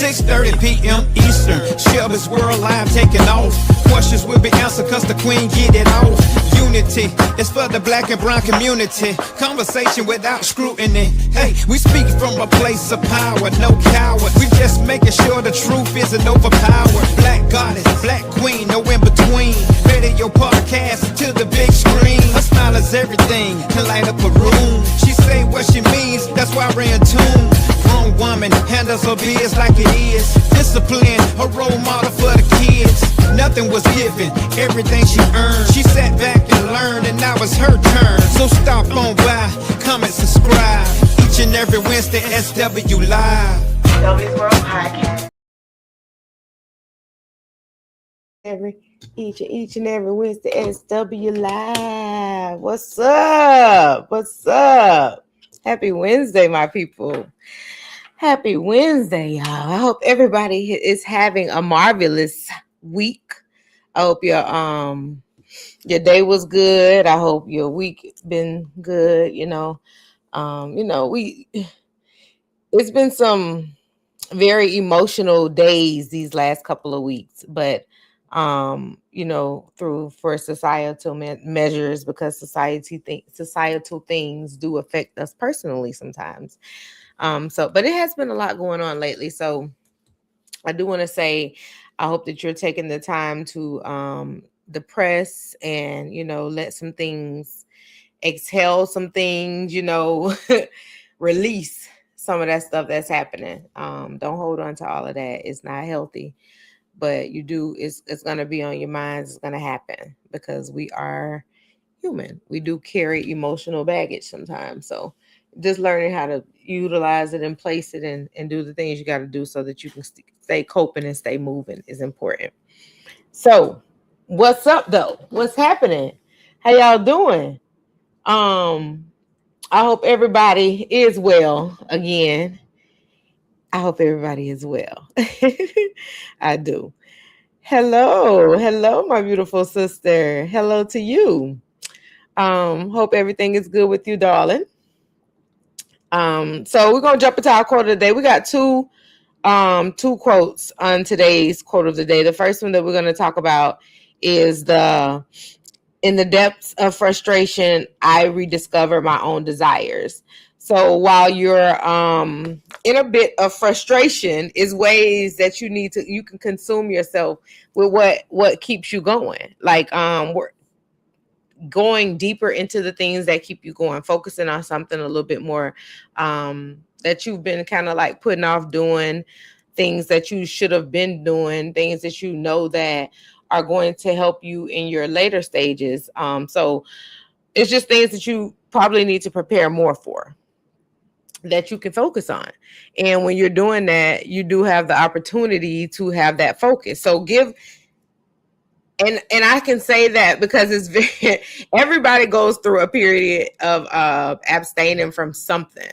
6:30 p.m. Eastern. Shelby's World Live taking off. Questions will be answered cause the queen get it off. Unity is for the black and brown community. Conversation without scrutiny. Hey, we speak from a place of power, no coward. We just making sure the truth isn't overpowered. Black goddess, black queen, no in between. Radio podcast to the big screen. Her smile is everything, can light up a room. She say what she means, that's why we're in tune. Grown woman handles her biz like it is. Discipline, her role model for the kids. Nothing was given, everything she earned. She sat back and learned, and now it's her turn. So stop on by, comment, subscribe. Each and every Wednesday, SW Live. Shelby's World Podcast. Each and every Wednesday, SW Live. What's up? What's up? Happy Wednesday, my people. Happy Wednesday, y'all. I hope everybody is having a marvelous week. I hope your day was good. I hope your week been good. It's been some very emotional days these last couple of weeks, but for societal measures, because societal things do affect us personally sometimes. But it has been a lot going on lately. So I do want to say, I hope that you're taking the time to depress and, let some things exhale, some things, release some of that stuff that's happening. Don't hold on to all of that. It's not healthy. But it's going to be on your minds. It's going to happen because we are human. We do carry emotional baggage sometimes. So just learning how to utilize it and place it and do the things you got to do so that you can stay coping and stay moving is important. So what's up though? What's happening? How y'all doing? I hope everybody is well again. I hope everybody is well. I do. Hello, my beautiful sister. Hello to you. Hope everything is good with you, darling. So we're gonna jump into our quote of the day. We got two quotes on today's quote of the day. The first one that we're gonna talk about is in the depths of frustration, I rediscover my own desires. So while you're in a bit of frustration, is ways that you can consume yourself with what keeps you going. Like we're going deeper into the things that keep you going, focusing on something a little bit more that you've been kind of like putting off doing, things that you should have been doing, things that you know that are going to help you in your later stages. So it's just things that you probably need to prepare more for, that you can focus on. And when you're doing that, you do have the opportunity to have that focus. So and I can say that because everybody goes through a period of abstaining from something,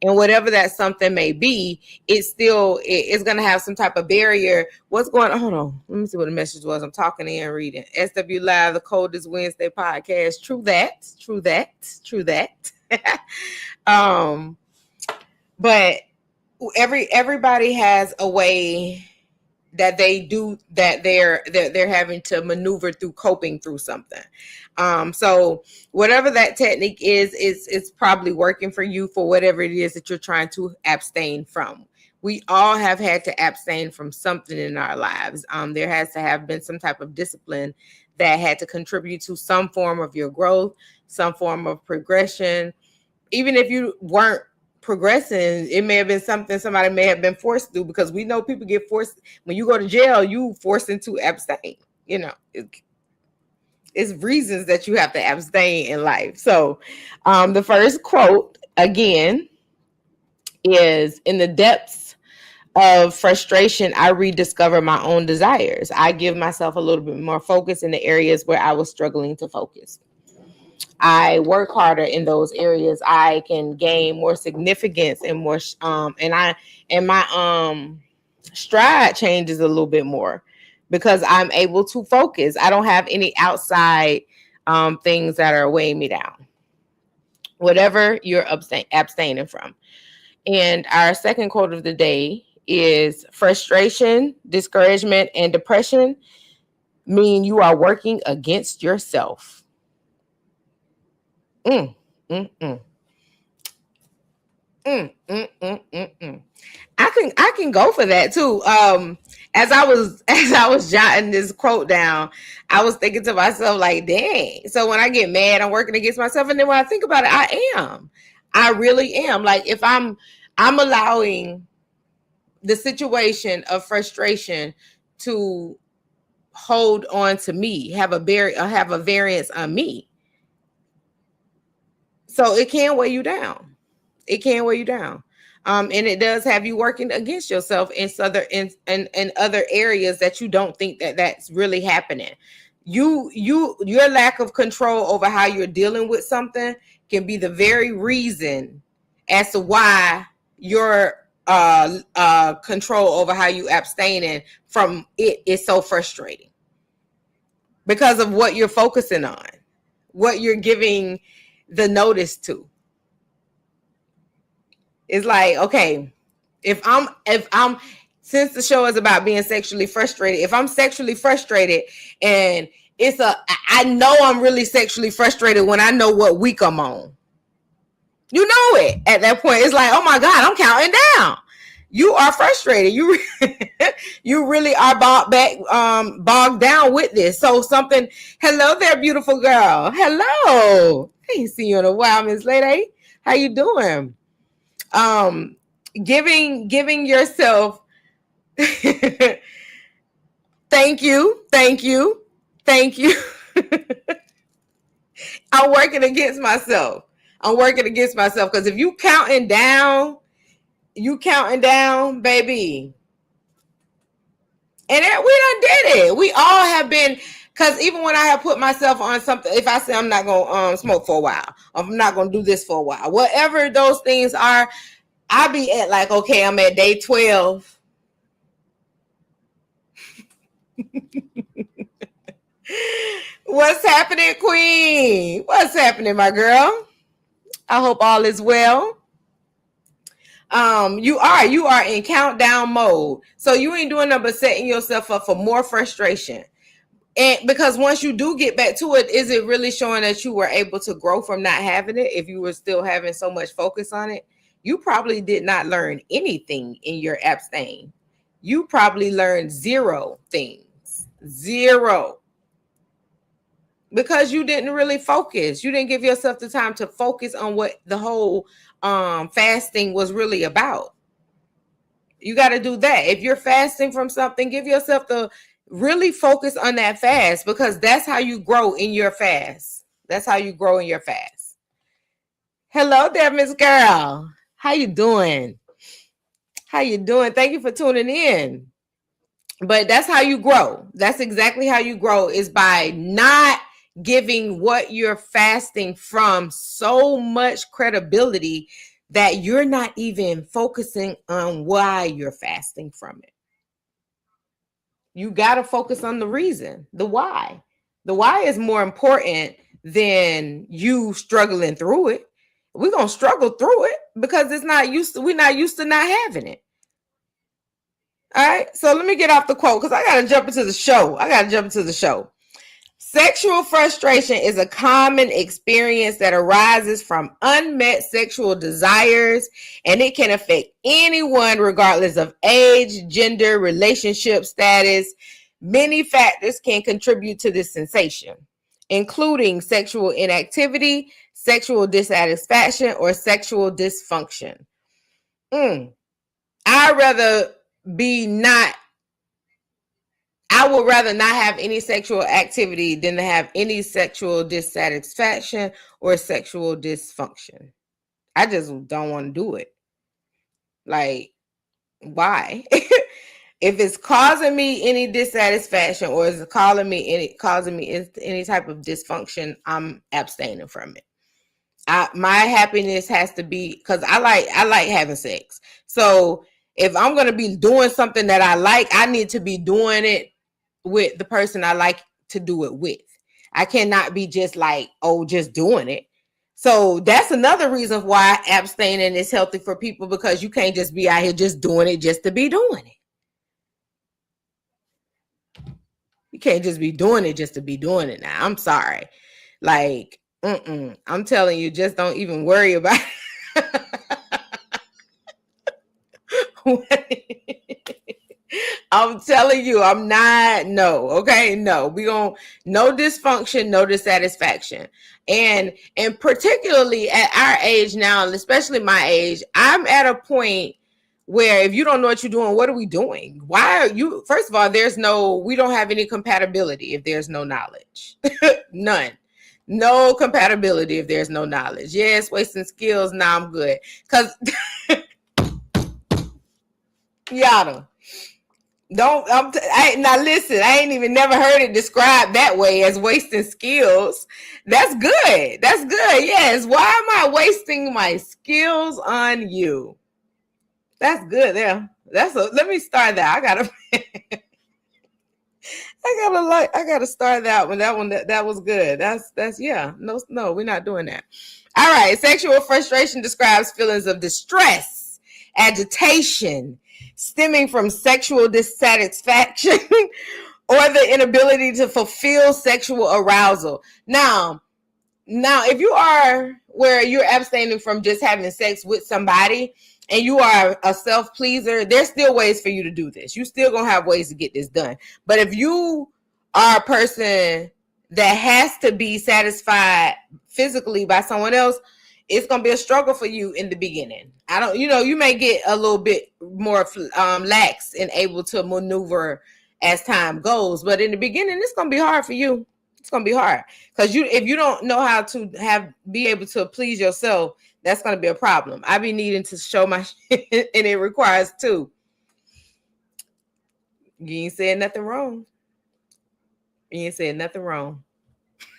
and whatever that something may be, it's going to have some type of barrier. What's going on? Hold on. Let me see what the message was. I'm talking and reading. SW Live, the Coldest Wednesday podcast. True that. But everybody has a way that they do that they're having to maneuver through, coping through something. So whatever that technique is, it's probably working for you for whatever it is that you're trying to abstain from. We all have had to abstain from something in our lives. There has to have been some type of discipline that had to contribute to some form of your growth, some form of progression. Even if you weren't progressing, it may have been something somebody may have been forced to do, because we know people get forced. When you go to jail, you forced into abstain. It's reasons that you have to abstain in life. So the first quote again is, in the depths of frustration, I rediscover my own desires. I give myself a little bit more focus in the areas where I was struggling to focus. I work harder in those areas. I can gain more significance and more, and my stride changes a little bit more because I'm able to focus. I don't have any outside things that are weighing me down. Whatever you're abstaining from. And our second quote of the day is frustration, discouragement, and depression mean you are working against yourself. Mm, mm, mm. Mm, mm, mm, mm, mm. I can go for that too. As I was jotting this quote down, I was thinking to myself like, dang. So when I get mad, I'm working against myself, and then when I think about it, I really am. Like if I'm allowing the situation of frustration to hold on to me, have a variance on me. So it can weigh you down. It can weigh you down. And it does have you working against yourself in other areas that you don't think that that's really happening. Your lack of control over how you're dealing with something can be the very reason as to why your control over how you abstaining from it is so frustrating, because of what you're focusing on, what you're giving the notice to. It's like, okay, if I'm since the show is about being sexually frustrated, if I'm sexually frustrated and I know I'm really sexually frustrated when I know what week I'm on. You know it at that point. It's like, oh my God, I'm counting down. You are frustrated. You you really are bogged down with this. So something. Hello there, beautiful girl. Hello. I ain't seen you in a while, Miss Lady. How you doing? Giving yourself. Thank you. I'm working against myself because if you counting down, baby. And we done did it. We all have been, because even when I have put myself on something, if I say I'm not going to smoke for a while, I'm not going to do this for a while, whatever those things are, I be at like, okay, I'm at day 12. What's happening, Queen? What's happening, my girl? I hope all is well. You are in countdown mode. So you ain't doing nothing but setting yourself up for more frustration. And because once you do get back to it, is it really showing that you were able to grow from not having it? If you were still having so much focus on it, you probably did not learn anything in your abstain. You probably learned zero things. Zero. Because you didn't really focus. You didn't give yourself the time to focus on what the whole fasting was really about. You got to do that. If you're fasting from something, give yourself the really focus on that fast, because that's how you grow in your fast. That's how you grow in your fast. Hello there, Miss Girl. How you doing? How you doing? Thank you for tuning in. But that's how you grow. That's exactly how you grow, is by not giving what you're fasting from so much credibility that you're not even focusing on why you're fasting from it. You got to focus on the reason, the why. The why is more important than you struggling through it. We're going to struggle through it because we're not used to not having it. All right. So let me get off the quote because I got to jump into the show. Sexual frustration is a common experience that arises from unmet sexual desires, and it can affect anyone regardless of age, gender, relationship status. Many factors can contribute to this sensation, including sexual inactivity, sexual dissatisfaction, or sexual dysfunction. I would rather not have any sexual activity than to have any sexual dissatisfaction or sexual dysfunction. I just don't want to do it. Like, why? If it's causing me any dissatisfaction or is causing me any type of dysfunction, I'm abstaining from it. My happiness has to be, because I like having sex. So if I'm going to be doing something that I like, I need to be doing it with the person I like to do it with. I cannot be just like, just doing it. So that's another reason why abstaining is healthy for people, because you can't just be out here just doing it just to be doing it. You can't just be doing it just to be doing it now. I'm sorry. Like, I'm telling you, just don't even worry about it. I'm telling you, I'm not, no, okay, no. We gonna, no dysfunction, no dissatisfaction. And particularly at our age now, especially my age, I'm at a point where if you don't know what you're doing, what are we doing? Why are you, first of all, we don't have any compatibility if there's no knowledge. None. No compatibility if there's no knowledge. Yes, wasting skills, now I'm good. Because yada. Now listen, I ain't even never heard it described that way, as wasting skills. That's good. That's good. Yes. Why am I wasting my skills on you? That's good. Yeah. Let me start that. I gotta start that one. That was good. That's yeah. No, we're not doing that. All right. Sexual frustration describes feelings of distress, agitation, stemming from sexual dissatisfaction or the inability to fulfill sexual arousal. Now, if you are where you're abstaining from just having sex with somebody and you are a self-pleaser, there's still ways for you to do this. You still gonna have ways to get this done. But if you are a person that has to be satisfied physically by someone else, it's going to be a struggle for you in the beginning. You may get a little bit more lax and able to maneuver as time goes. But in the beginning, it's going to be hard for you. It's going to be hard because if you don't know how to be able to please yourself, that's going to be a problem. I be needing to show my shit, and it requires two. You ain't saying nothing wrong. You ain't saying nothing wrong.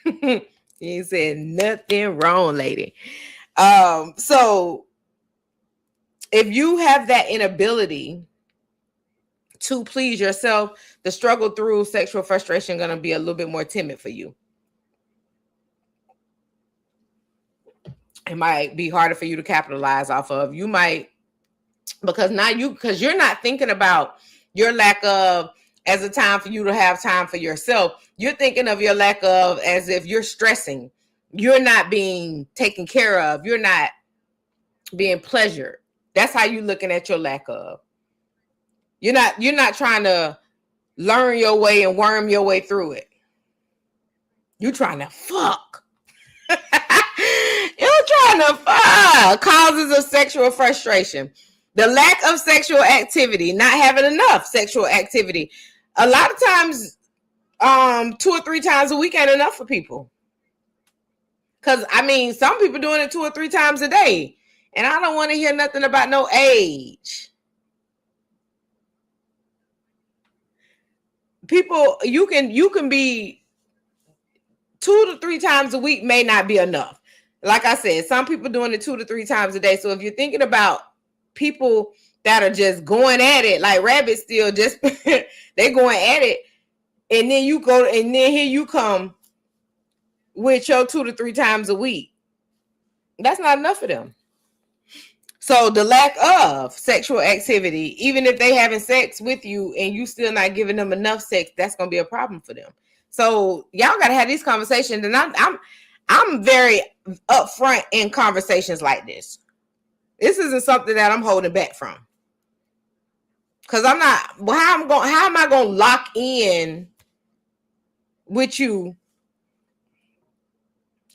You ain't saying nothing wrong, lady. So if you have that inability to please yourself, the struggle through sexual frustration going to be a little bit more timid for you. It might be harder for you to capitalize off of. You might, because you're not thinking about your lack of as a time for you to have time for yourself. You're thinking of your lack of as if you're stressing. You're not being taken care of. You're not being pleasured. That's how you're looking at your lack of. You're not trying to learn your way and worm your way through it. You're trying to fuck. You're trying to fuck. Causes of sexual frustration. The lack of sexual activity, not having enough sexual activity. A lot of times, 2 or 3 times a week ain't enough for people. Because, some people doing it 2 or 3 times a day. And I don't want to hear nothing about no age. People, you can be 2 to 3 times a week may not be enough. Like I said, some people doing it 2 to 3 times a day. So if you're thinking about people that are just going at it, like rabbits still just, they going at it. And then you go, and then here you come with your 2 to 3 times a week. That's not enough for them. So the lack of sexual activity, even if they having sex with you and you still not giving them enough sex, that's going to be a problem for them. So y'all got to have these conversations. And I'm very upfront in conversations like this. This isn't something that I'm holding back from. Because I'm not, well, how am I going to lock in with you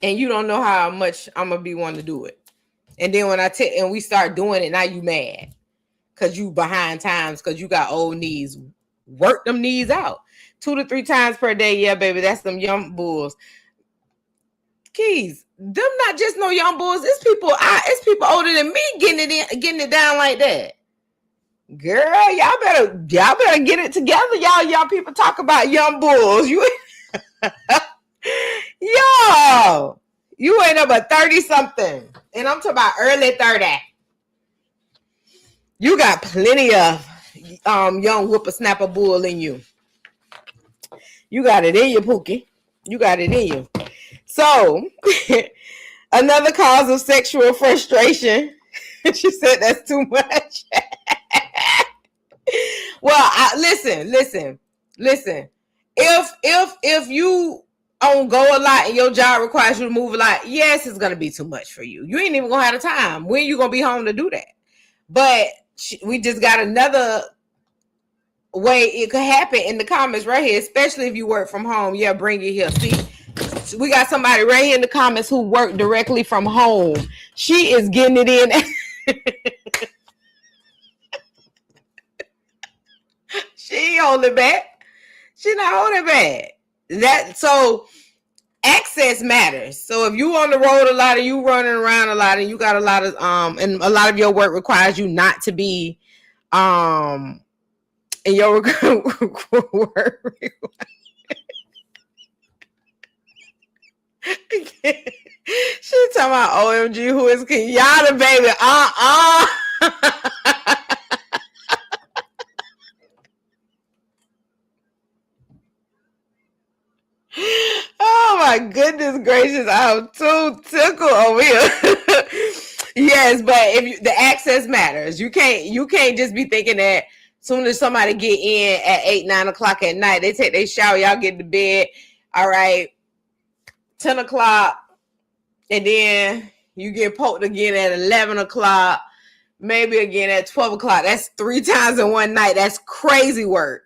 and you don't know how much I'm going to be wanting to do it? And then when and we start doing it, now you mad because you behind times because you got old knees. Work them knees out 2 to 3 times per day. Yeah, baby, that's them young bulls. Keys, them not just no young bulls. It's people older than me getting it down like that. Girl, y'all better get it together. Y'all people talk about young bulls. Yo, you ain't up but 30 something. And I'm talking about early 30. You got plenty of young whippersnapper bull in you. You got it in you, Pookie. You got it in you. So Another cause of sexual frustration. She said that's too much. Well, listen. If you on go a lot and your job requires you to move a lot, yes, it's gonna be too much for you. You ain't even gonna have the time. When you gonna be home to do that? But we just got another way it could happen in the comments right here, especially if you work from home. Yeah, bring it here. See, we got somebody right here in the comments who work directly from home. She is getting it in. She ain't holding back. She not holding back. So access matters. So if you on the road a lot and you running around a lot and you got a lot of and a lot of your work requires you not to be in your work. She talking about OMG, who is Kenyatta, baby? Oh my goodness gracious, I'm too tickled over here. Yes, but if the access matters, you can't just be thinking that soon as somebody get in at 8-9 o'clock at night, they take their shower, y'all get to bed, all right, 10 o'clock, and then you get poked again at 11 o'clock, maybe again at 12 o'clock. That's 3 times in one night. That's crazy work.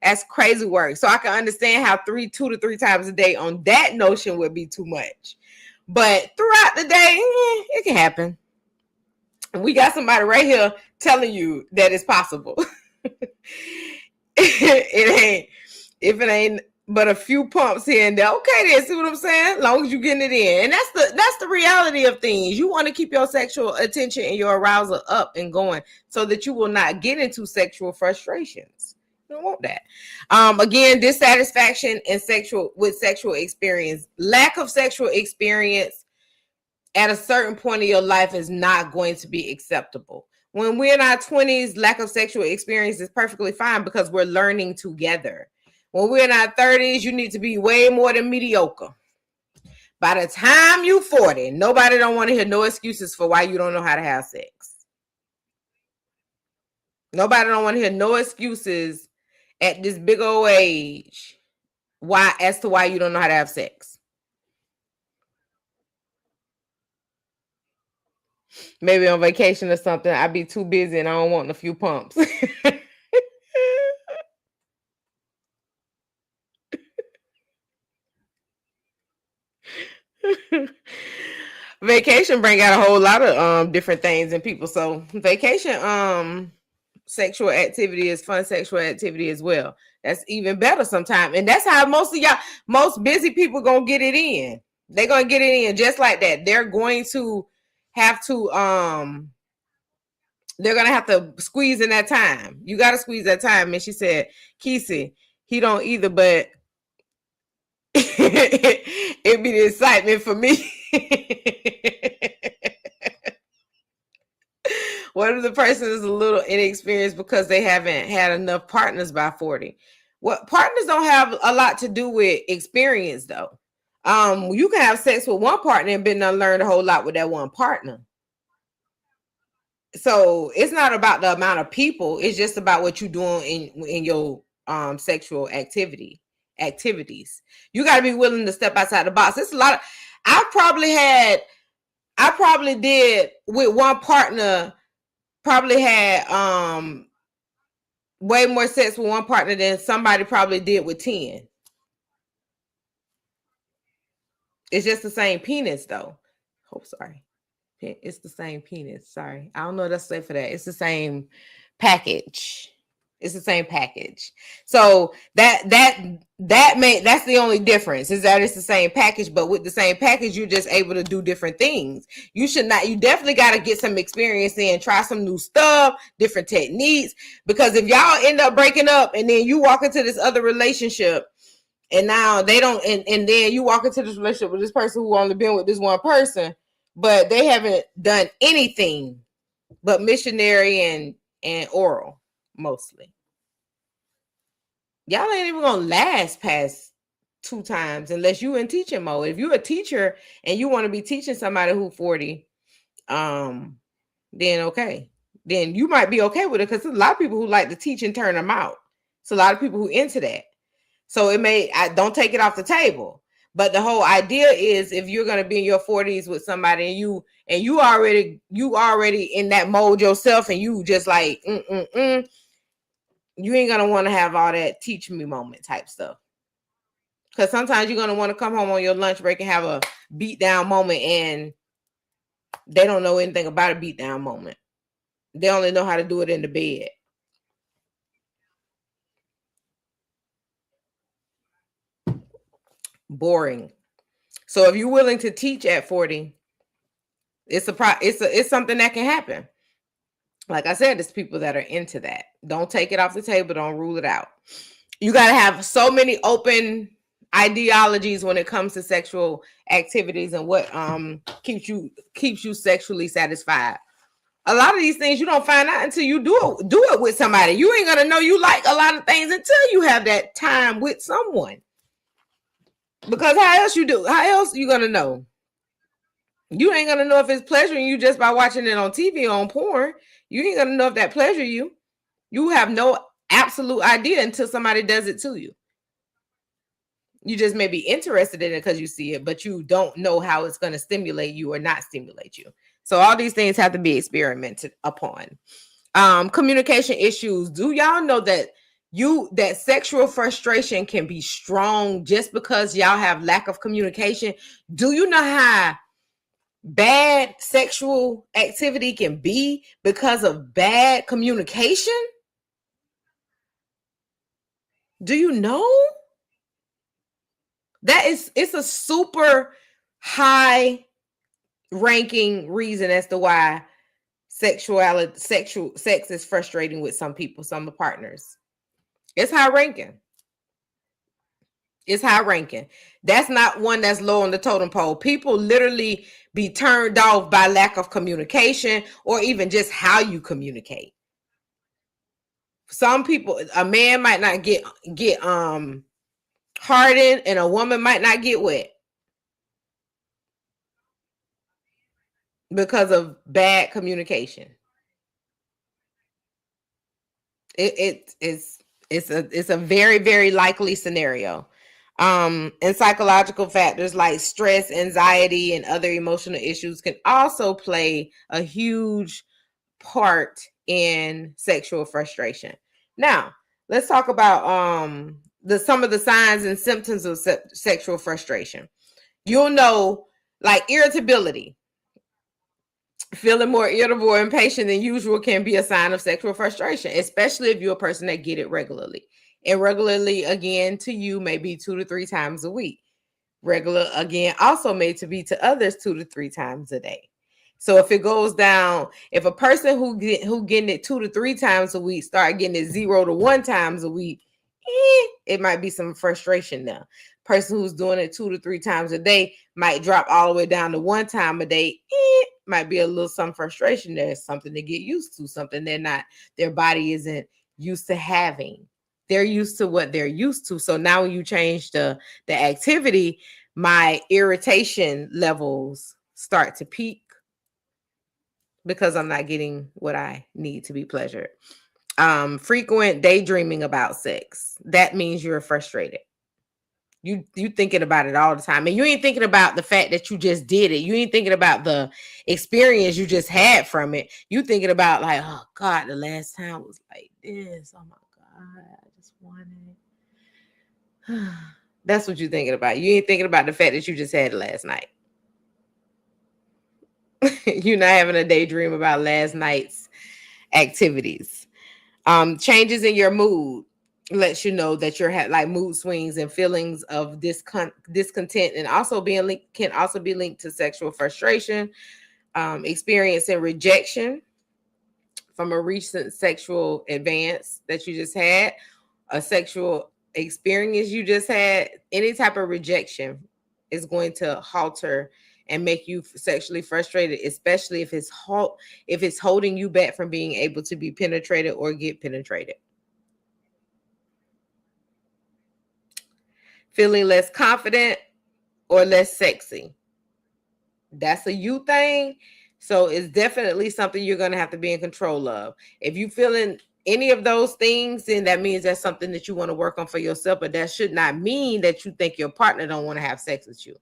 That's crazy work. So I can understand how 2 to 3 times a day on that notion would be too much. But throughout the day, it can happen. And we got somebody right here telling you that it's possible. If it ain't but a few pumps here and there, okay, then see what I'm saying? As long as you're getting it in. And that's the reality of things. You want to keep your sexual attention and your arousal up and going so that you will not get into sexual frustrations. You don't want that. Again, dissatisfaction and sexual experience. Lack of sexual experience at a certain point in your life is not going to be acceptable. When we're in our 20s, lack of sexual experience is perfectly fine because we're learning together. When we're in our 30s, you need to be way more than mediocre. By the time you're 40, nobody don't want to hear no excuses for why you don't know how to have sex. Nobody don't want to hear no excuses at this big old age as to why you don't know how to have sex. Maybe on vacation or something, I'd be too busy and I don't want a few pumps. Vacation bring out a whole lot of different things in people. So vacation sexual activity is fun sexual activity as well. That's even better sometimes. And that's how most busy people gonna get it in. They're gonna get it in just like that. They're going to have to squeeze in that time. You gotta squeeze that time. And she said, Kesey, he don't either, but it'd be the excitement for me. What if the person is a little inexperienced because they haven't had enough partners by 40? What partners don't have a lot to do with experience, though. You can have sex with one partner and been learn a whole lot with that one partner. So it's not about the amount of people; it's just about what you're doing in your sexual activities. You got to be willing to step outside the box. It's a lot of. I probably did with one partner. Probably had way more sex with one partner than somebody probably did with 10. It's just the same penis, though. Oh, sorry. It's the same penis. Sorry. I don't know what to say for that. It's the same package. It's the same package. So that's the only difference is that it's the same package, but with the same package, you're just able to do different things. You definitely got to get some experience in, try some new stuff, different techniques, because if y'all end up breaking up and then you walk into this other relationship and now they don't, and then you walk into this relationship with this person who only been with this one person, but they haven't done anything but missionary and oral mostly. Y'all ain't even gonna last past 2 times unless you in teaching mode. If you're a teacher and you want to be teaching somebody who 40, then okay. Then you might be okay with it, because there's a lot of people who like to teach and turn them out. It's a lot of people who into that. So I don't take it off the table. But the whole idea is, if you're going to be in your 40s with somebody and you already in that mode yourself, and you just like, you ain't going to want to have all that teach me moment type stuff. Because sometimes you're going to want to come home on your lunch break and have a beat down moment, and they don't know anything about a beat down moment. They only know how to do it in the bed. Boring. So if you're willing to teach at 40, it's something that can happen. Like I said, there's people that are into that. Don't take it off the table. Don't rule it out. You got to have so many open ideologies when it comes to sexual activities and what keeps you sexually satisfied. A lot of these things you don't find out until you do it with somebody. You ain't gonna know you like a lot of things until you have that time with someone. Because how else you gonna know? You ain't gonna know if it's pleasuring you just by watching it on TV or on porn. You ain't gonna know if that pleasure you. You have no absolute idea until somebody does it to you. You just may be interested in it because you see it, but you don't know how it's going to stimulate you or not stimulate you. So all these things have to be experimented upon. Communication issues. Do y'all know that that sexual frustration can be strong just because y'all have lack of communication? Do you know how bad sexual activity can be because of bad communication? Do you know? It's a super high ranking reason as to why sex is frustrating with some people, some partners. It's high ranking. It's high ranking. That's not one that's low on the totem pole. People literally be turned off by lack of communication, or even just how you communicate. Some people, a man might not get hardened, and a woman might not get wet because of bad communication. It's a very, very likely scenario. And psychological factors like stress, anxiety, and other emotional issues can also play a huge part in sexual frustration. Now, let's talk about some of the signs and symptoms of sexual frustration. You'll know, like irritability. Feeling more irritable or impatient than usual can be a sign of sexual frustration, especially if you're a person that get it regularly. And regularly, again, to you may be 2 to 3 times a week. Regular, again, also may to be to others 2 to 3 times a day. So if it goes down, if a person who getting it 2 to 3 times a week start getting it 0 to 1 times a week, it might be some frustration there. Person who's doing it 2 to 3 times a day might drop all the way down to 1 time a day. Might be a little some frustration there. Something to get used to, something their body isn't used to having. They're used to what they're used to. So now when you change the activity, my irritation levels start to peak because I'm not getting what I need to be pleasured. Frequent daydreaming about sex. That means you're frustrated. You thinking about it all the time, and you ain't thinking about the fact that you just did it. You ain't thinking about the experience you just had from it. You thinking about like, oh God, the last time was like this. Oh my God, I just wanted it. That's what you're thinking about. You ain't thinking about the fact that you just had it last night. You're not having a daydream about last night's activities. Changes in your mood lets you know that you're like mood swings and feelings of discontent, and also can also be linked to sexual frustration. Experiencing rejection from a recent sexual advance that you just had, a sexual experience you just had. Any type of rejection is going to halter and make you sexually frustrated, especially if it's holding you back from being able to be penetrated or get penetrated. feeling less confident, or less sexy. That's a you thing. So it's definitely something you're going to have to be in control of. If you feeling any of those things, then that means that's something that you want to work on for yourself. But that should not mean that you think your partner don't want to have sex with you.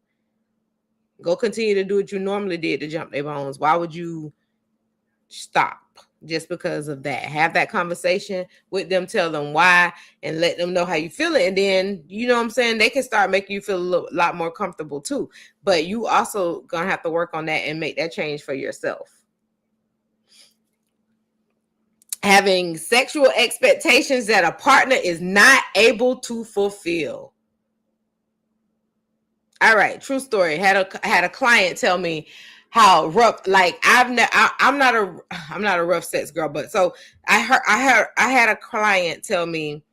Go continue to do what you normally did to jump their bones. Why would you stop just because of that? Have that conversation with them, tell them why, and let them know how you feel it. And then, you know what I'm saying, they can start making you feel a lot more comfortable too. But you also gonna have to work on that and make that change for yourself. Having sexual expectations that a partner is not able to fulfill. All right, true story. Had a client tell me how rough. Like I'm not a rough sex girl, but so I had a client tell me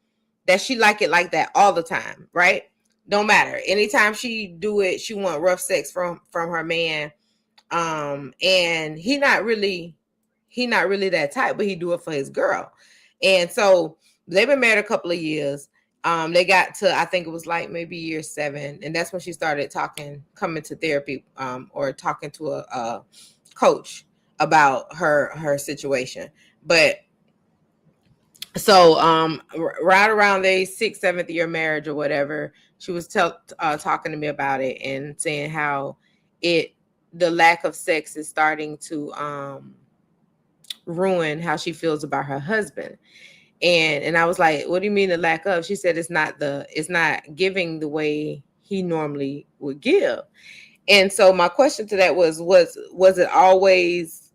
that she like it like that all the time, right? Don't matter. Anytime she do it, she want rough sex from her man. And he not really that type, but he do it for his girl. And so they've been married a couple of years. They got to, I think it was like maybe year 7, and that's when she started coming to therapy, or talking to a coach about her situation. But so right around their 6th, 7th year marriage or whatever, she was talking to me about it and saying how the lack of sex is starting to ruin how she feels about her husband. And I was like, what do you mean the lack of? She said it's not giving the way he normally would give. And so my question to that was it always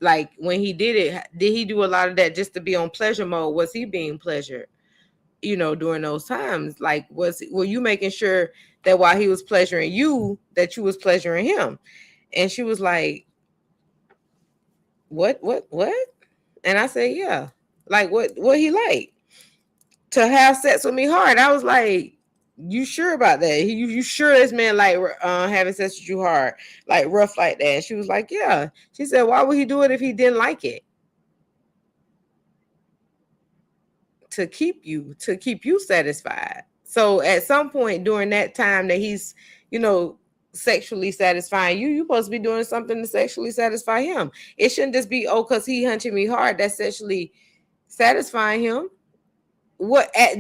like when he did it, did he do a lot of that just to be on pleasure mode? Was he being pleasured, during those times? Like, were you making sure that while he was pleasuring you, that you was pleasuring him? And she was like, what? And I said, yeah. Like, what he like? To have sex with me hard. I was like, you sure about that? You sure this man like having sex with you hard, like rough like that? And she was like, yeah. She said, why would he do it if he didn't like it? To keep you satisfied. So at some point during that time that he's, sexually satisfying you, you're supposed to be doing something to sexually satisfy him. It shouldn't just be, because he hunching me hard, that's sexually satisfying him.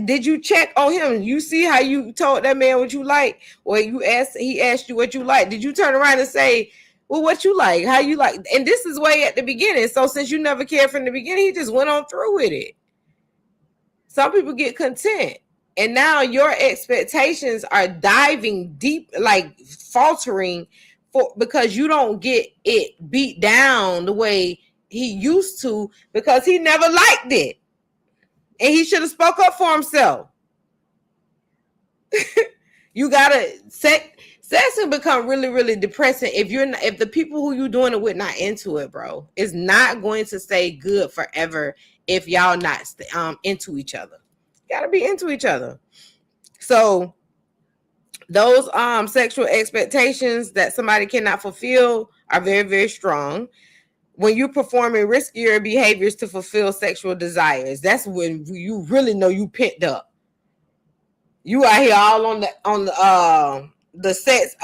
Did you check on him? You see how you told that man what you like, or he asked you what you like? Did you turn around and say, well, what you like, how you like? And this is way at the beginning. So since you never cared from the beginning, he just went on through with it. Some people get content, and now your expectations are diving deep, like faltering because you don't get it beat down the way he used to, because he never liked it. And he should have spoke up for himself. You gotta sex can become really, really depressing if the people who you doing it with not into it, bro. It's not going to stay good forever if y'all not into each other. You gotta be into each other. So those sexual expectations that somebody cannot fulfill are very, very strong. When you're performing riskier behaviors to fulfill sexual desires, that's when you really know you picked up. You out here all on the sex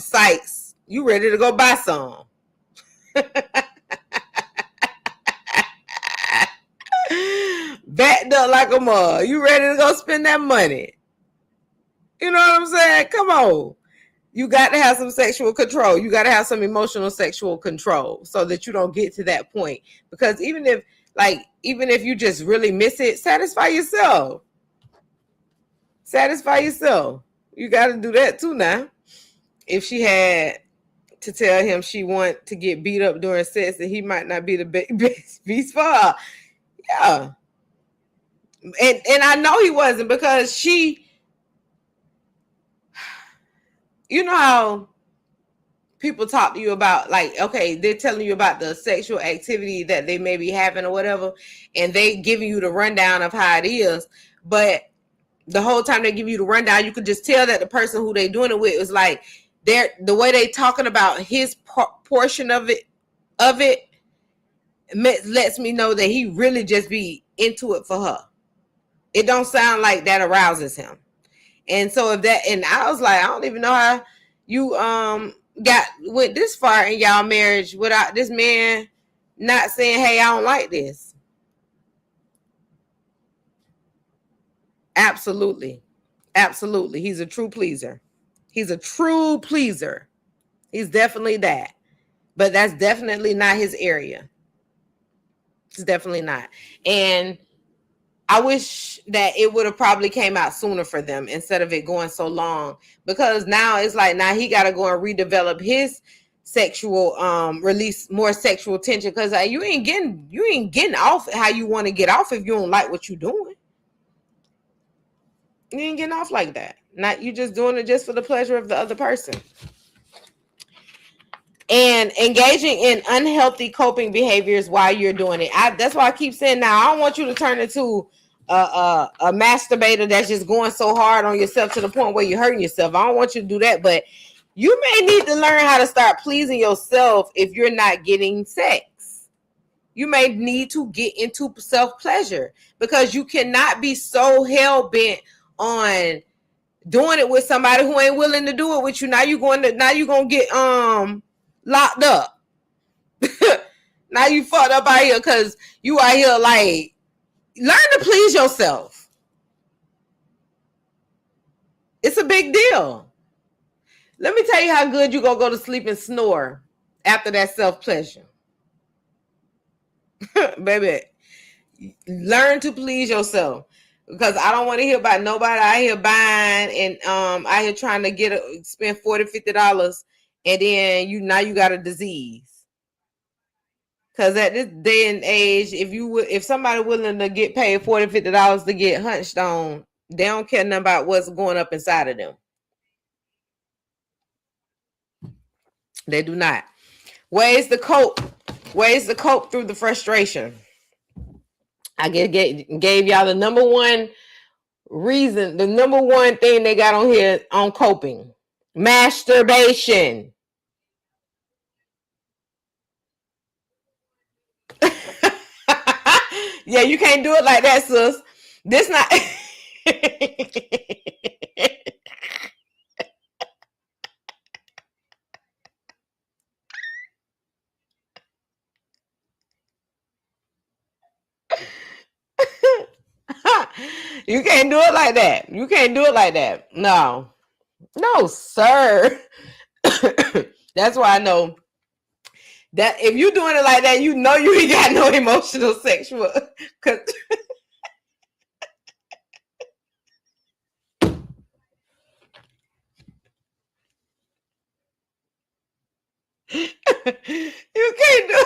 sites. You ready to go buy some. Backed up like a mug. You ready to go spend that money. You know what I'm saying? Come on. You got to have some sexual control. You got to have some emotional sexual control so that you don't get to that point. Because even if you just really miss it, satisfy yourself. Satisfy yourself. You got to do that too now. If she had to tell him she want to get beat up during sex, that he might not be the best beast for her. Yeah. And I know he wasn't, because she, you know how people talk to you about, like, okay, they're telling you about the sexual activity that they may be having or whatever, and they giving you the rundown of how it is, but the whole time they give you the rundown, you could just tell that the person who they doing it with is like, the way they talking about his portion of it lets me know that he really just be into it for her. It don't sound like that arouses him. And so if that, and I was like, I don't even know how you went this far in y'all marriage without this man not saying, hey, I don't like this. Absolutely. Absolutely. He's a true pleaser. He's a true pleaser. He's definitely that. But that's definitely not his area. It's definitely not. And I wish that it would have probably came out sooner for them instead of it going so long, because now it's like, now he got to go and redevelop his sexual release more sexual tension, because you ain't getting off how you want to get off if you don't like what you're doing. You ain't getting off like that. Not you just doing it just for the pleasure of the other person. And engaging in unhealthy coping behaviors while you're doing it. That's why I keep saying, now I don't want you to turn into a masturbator that's just going so hard on yourself to the point where you're hurting yourself. I don't want you to do that, but you may need to learn how to start pleasing yourself if you're not getting sex. You may need to get into self-pleasure, because you cannot be so hell-bent on doing it with somebody who ain't willing to do it with you. Now you're gonna get locked up. Now you fucked up out here because you out here like, learn to please yourself. It's a big deal. Let me tell you how good you gonna go to sleep and snore after that self-pleasure. Baby, learn to please yourself, because I don't want to hear about nobody out here buying and out here trying to spend $40-$50 and then you got a disease. Because at this day and age, if somebody willing to get paid $40-$50 to get hunched on, they don't care nothing about what's going up inside of them. They do not. Ways to cope through the frustration. I gave y'all the number one reason, the number one thing they got on here on coping: masturbation. Yeah, you can't do it like that, sis. This not. You can't do it like that. You can't do it like that. No, sir. That's why I know that if you're doing it like that, you know you ain't got no emotional sexual. Cause you can't do.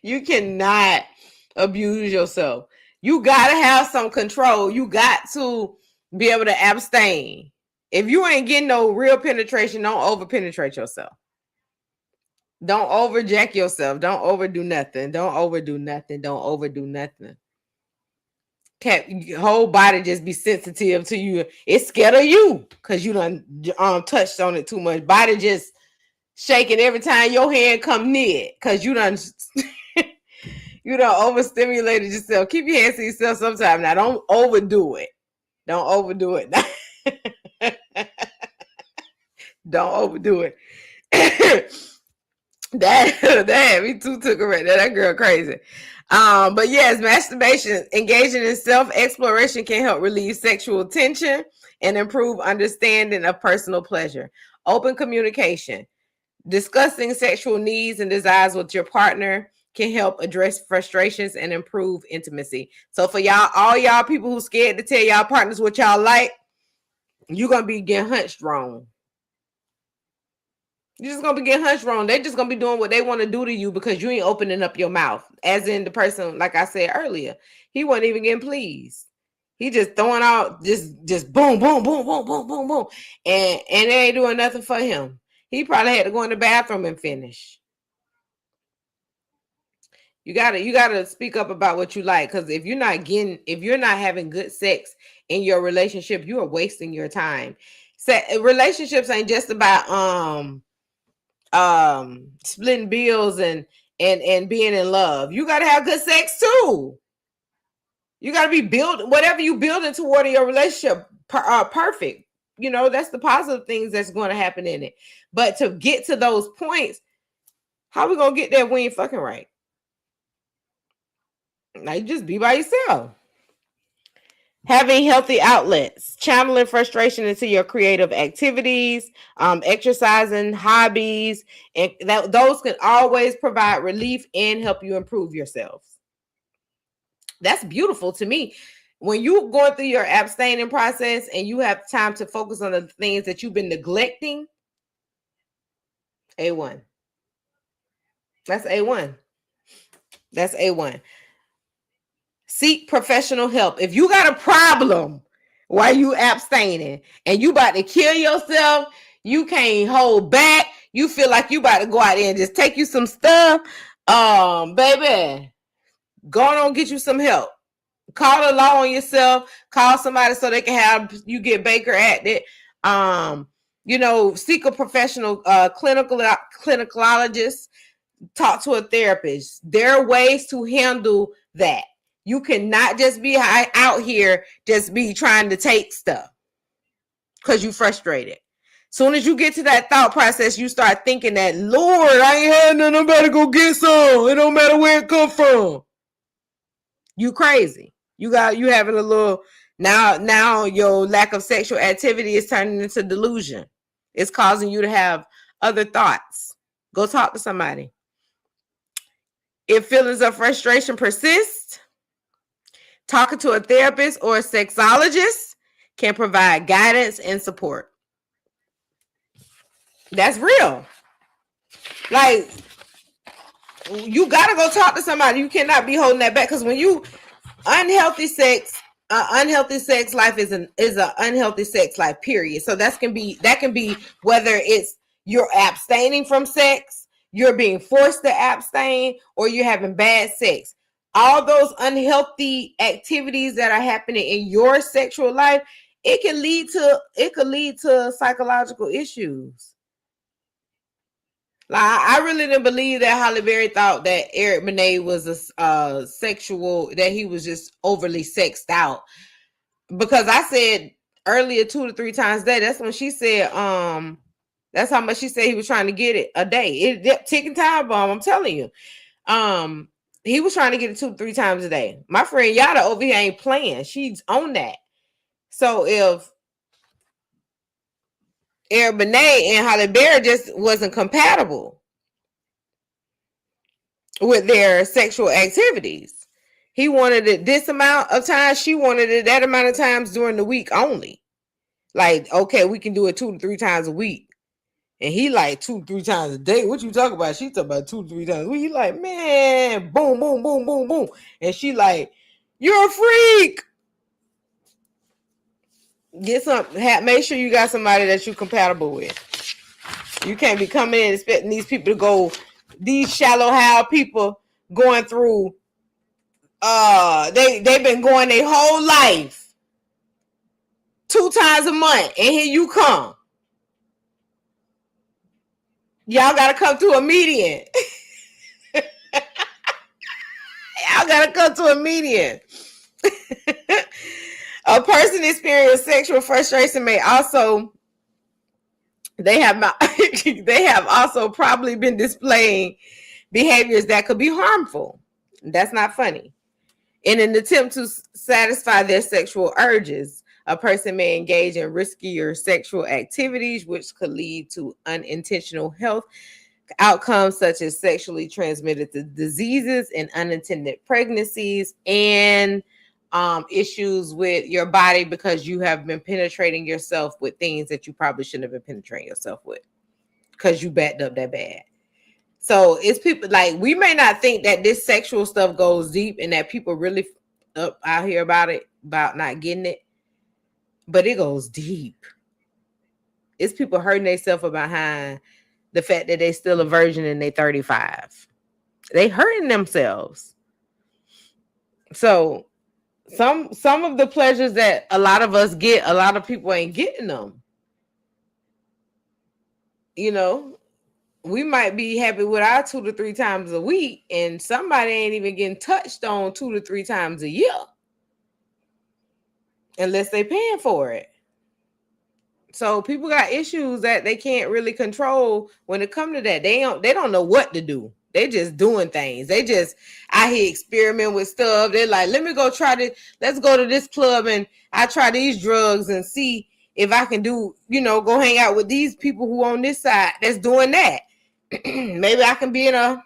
You cannot abuse yourself. You gotta have some control. You got to be able to abstain. If you ain't getting no real penetration, don't over penetrate yourself. Don't overjack yourself. Don't overdo nothing. Don't overdo nothing. Whole body just be sensitive to you. It's scared of you because you done touched on it too much. Body just shaking every time your hand come near it because you done overstimulated yourself. Keep your hands to yourself sometime. Now don't overdo it. Don't overdo it. Don't overdo it. that me too took it right there. That girl crazy. But yes, masturbation, engaging in self-exploration can help relieve sexual tension and improve understanding of personal pleasure. Open communication. Discussing sexual needs and desires with your partner can help address frustrations and improve intimacy. So for y'all, all y'all people who scared to tell y'all partners what y'all like, you're going to be getting hunched wrong. You're just going to be getting hunched wrong. They're just going to be doing what they want to do to you because you ain't opening up your mouth. As in the person, like I said earlier, he wasn't even getting pleased. He just throwing out just boom, boom, boom, boom, boom, boom, boom. And they ain't doing nothing for him. He probably had to go in the bathroom and finish. You gotta speak up about what you like, because if you're not having good sex in your relationship, you are wasting your time. Relationships ain't just about splitting bills and being in love. You gotta have good sex too. You got to be built, whatever you building toward in your relationship, perfect. You know, that's the positive things that's going to happen in it. But to get to those points, how we going to get there if we ain't fucking right? Like, just be by yourself. Having healthy outlets, channeling frustration into your creative activities, exercising, hobbies, and those can always provide relief and help you improve yourself. That's beautiful to me. When you going through your abstaining process and you have time to focus on the things that you've been neglecting, A1. That's A1. That's A1. Seek professional help. If you got a problem while you abstaining and you about to kill yourself, you can't hold back, you feel like you about to go out there and just take you some stuff, baby, go on get you some help. Call the law on yourself. Call somebody so they can have you get Baker acted. You know, seek a professional clinicalologist. Talk to a therapist. There are ways to handle that. You cannot just be out here just be trying to take stuff because you're frustrated. Soon as you get to that thought process, you start thinking that, Lord, I ain't had nothing. I'm about to go get some. It don't matter where it come from. You crazy. You having a little now your lack of sexual activity is turning into delusion. It's causing you to have other thoughts. Go talk to somebody. If feelings of frustration persist, talking to a therapist or a sexologist can provide guidance and support. That's real. Like, you got to go talk to somebody. You cannot be holding that back, because when you unhealthy sex life is an unhealthy sex life, period. So that can be whether it's you're abstaining from sex, you're being forced to abstain, or you're having bad sex. All those unhealthy activities that are happening in your sexual life, it could lead to psychological issues. Like, I really didn't believe that Halle Berry thought that Eric Benet was a sexual, that he was just overly sexed out. Because I said earlier 2 to 3 times a day. That's when she said, that's how much she said he was trying to get it a day. It ticking time bomb, I'm telling you. He was trying to get it 2 to 3 times a day. My friend Yada over here ain't playing. She's on that. So if Eric Benet and Halle Berry just wasn't compatible with their sexual activities, he wanted it this amount of times, she wanted it that amount of times during the week only. Like, okay, we can do it 2 to 3 times a week. And he like 2 to 3 times a day. What you talking about? She talking about 2 to 3 times a week. He like, man, boom, boom, boom, boom, boom. And she like, you're a freak. Get some, make sure you got somebody that you're compatible with. You can't be coming in expecting these people to go, these shallow how people going through, they've been going their whole life 2 times a month, and here you come. Y'all gotta come to a median. Y'all gotta come to a median. A person experiencing sexual frustration may also, they have also probably been displaying behaviors that could be harmful. That's not funny. In an attempt to satisfy their sexual urges, a person may engage in riskier sexual activities, which could lead to unintentional health outcomes such as sexually transmitted diseases and unintended pregnancies, and issues with your body because you have been penetrating yourself with things that you probably shouldn't have been penetrating yourself with because you backed up that bad. So it's people like, we may not think that this sexual stuff goes deep and that people really up out here about it, about not getting it, but it goes deep. It's people hurting themselves behind the fact that they still a virgin and they 35. They hurting themselves. So some of the pleasures that a lot of us get, a lot of people ain't getting them. You know, we might be happy with our 2 to 3 times a week, and somebody ain't even getting touched on 2 to 3 times a year. unless they're paying for it. So people got issues that they can't really control when it comes to that. They don't know what to do. They just doing things. They just out here experiment with stuff. They're like, let me go try this. Let's go to this club and I try these drugs and see if I can do, go hang out with these people who on this side that's doing that. Maybe I can be in a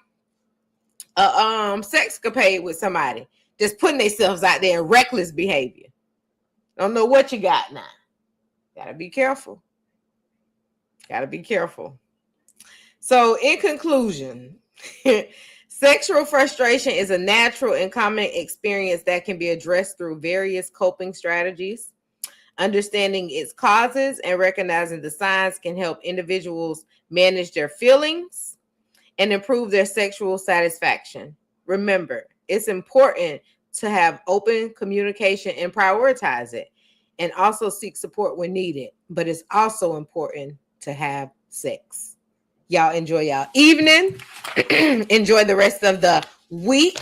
sexcapade with somebody just putting themselves out there in reckless behavior. Don't know what you got now. Gotta be careful. Gotta be careful. So in conclusion, sexual frustration is a natural and common experience that can be addressed through various coping strategies. Understanding its causes and recognizing the signs can help individuals manage their feelings and improve their sexual satisfaction. Remember, it's important to have open communication and prioritize it, and also seek support when needed. But it's also important to have sex. Y'all enjoy y'all evening. Enjoy the rest of the week.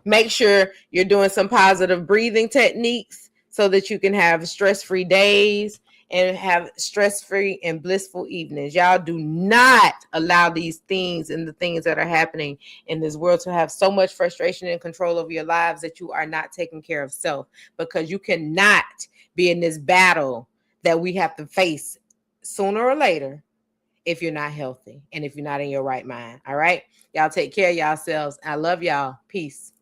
Make sure you're doing some positive breathing techniques so that you can have stress-free days and have stress-free and blissful evenings. Y'all do not allow these things and the things that are happening in this world to have so much frustration and control over your lives that you are not taking care of self, because you cannot be in this battle that we have to face sooner or later if you're not healthy and if you're not in your right mind. All right? Y'all take care of yourselves. I love y'all. Peace.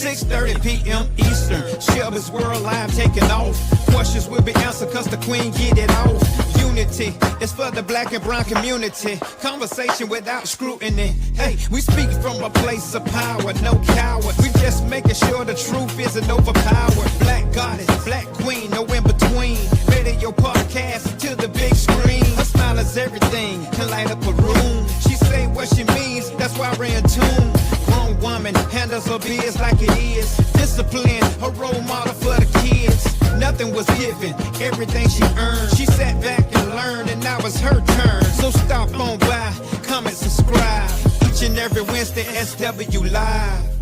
6:30 p.m. Eastern. Shelby's World Live taking off. Questions will be answered cause the queen get it off. Unity is for the black and brown community. Conversation without scrutiny. Hey, we speak from a place of power, no coward. We just making sure the truth isn't overpowered. Black goddess, black queen, no in between. Radio podcast to the big screen. Her smile is everything, can light up a room. She say what she means, that's why we're in tune. Grown woman handles her biz like it is. Discipline, her role model for the kids. Nothing was given, everything she earned. She sat back and learned, and now it's her turn. So stop on by, comment, subscribe. Each and every Wednesday, SW Live.